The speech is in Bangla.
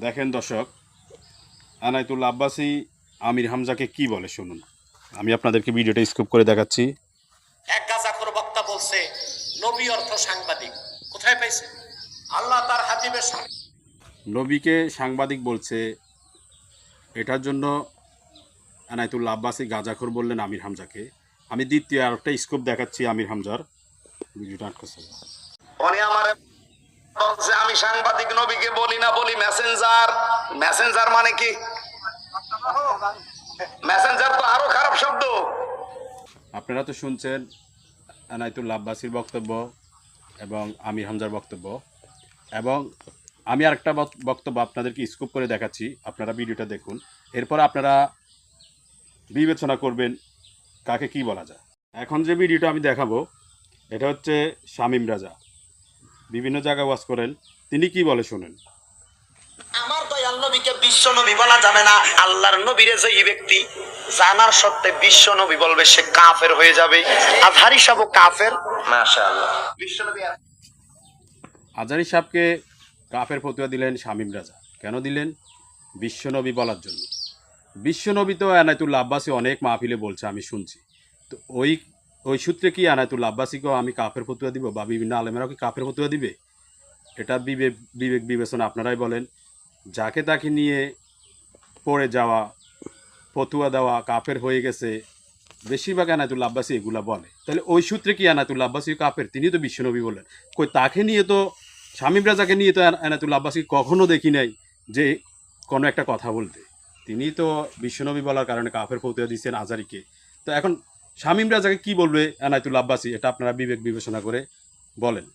দেখেন দর্শক, আনায়েতুল্লাহ আব্বাসী আমির হামজাকে কি বলে শুনুন। আমি আপনাদেরকে ভিডিওটা স্কিপ করে দেখাচ্ছি। এক গাজাখোর বক্তা বলছে নবী অর্থ সাংবাদিক। কোথায় পাইছে? আল্লাহ তার হাবিবের নবীকে সাংবাদিক বলছে, এটার জন্য আনায়েতুল্লাহ আব্বাসী গাজাখোর বললেন আমির হামজাকে। আমি দ্বিতীয় আরেকটা স্কোপ দেখাচ্ছি আমির হামজার। ভিডিওটা আটকাছে। উনি আমারে বলছে আমি সাংবাদিক, নবীকে বলি না, বলি মেসেঞ্জার। মেসেঞ্জার মানে কি? মেসেঞ্জার তো আরো খারাপ শব্দ। আপনারা তো শুনছেন আনায়েতুল্লাহ আব্বাসীর বক্তব্য এবং আমির হামজার বক্তব্য, এবং আমি আরেকটা বক্তব্য আপনাদেরকে স্কুপ করে দেখাচ্ছি। আপনারা ভিডিওটা দেখুন, এরপর আপনারা বিবেচনা করবেন কাকে কি বলা যায়। এখন যে ভিডিওটা আমি দেখাবো এটা হচ্ছে শামীম রাজা, বিভিন্ন জায়গায় ওয়াজ করেন। তিনি কি বলে শুনেন। আমার দয়াল নবীকে বিশ্ব নবী বলা যাবে না। আল্লাহর নবীরে যেই ব্যক্তি জানার সত্ত্বে বিশ্ব নবী বলবে সে কাফের হয়ে যাবে। আজহারি সাহেব কাফের। মাশাআল্লাহ। বিশ্ব নবী আজহারি সাহেবকে কাফের ফতুয়া দিলেন শামীম রাজা। কেন দিলেন? বিশ্বনবী বলার জন্য। বিশ্বনবী তো আনায়েতুল্লাহ আব্বাসী অনেক মাহফিলে বলছে, আমি শুনছি। তো ওই সূত্রে কি আনায়েতুল্লাহ আব্বাসীকেও আমি কাফের ফতুয়া দিব, বা বিভিন্ন আলেমেরাও কি কাফের ফতুয়া দিবে? এটা বিবেক বিবেচনা আপনারাই বলেন। যাকে তাকে নিয়ে পড়ে যাওয়া, ফতুয়া দেওয়া, কাফের হয়ে গেছে, বেশিরভাগ আনায়েতুল্লাহ আব্বাসী এগুলা বলে। তাহলে ওই সূত্রে কি আনায়েতুল্লাহ আব্বাসী কাফের? তিনি তো বিশ্বনবী বললেন। কই তাকে নিয়ে তো, শামীম রাজাকে নিয়ে তো আনায়েতুল্লাহ আব্বাসী কখনো দেখি নাই যে কোনো একটা কথা বলতে। তিনি তো বিশ্বনবী বলার কারণে কাফের ফতুয়া দিচ্ছেন আজহারিকে। তো এখন শামীম রাজাকে কি বলবে আনায়েতুল্লাহ আব্বাসী? এটা আপনারা বিবেক বিবেচনা করে বলেন।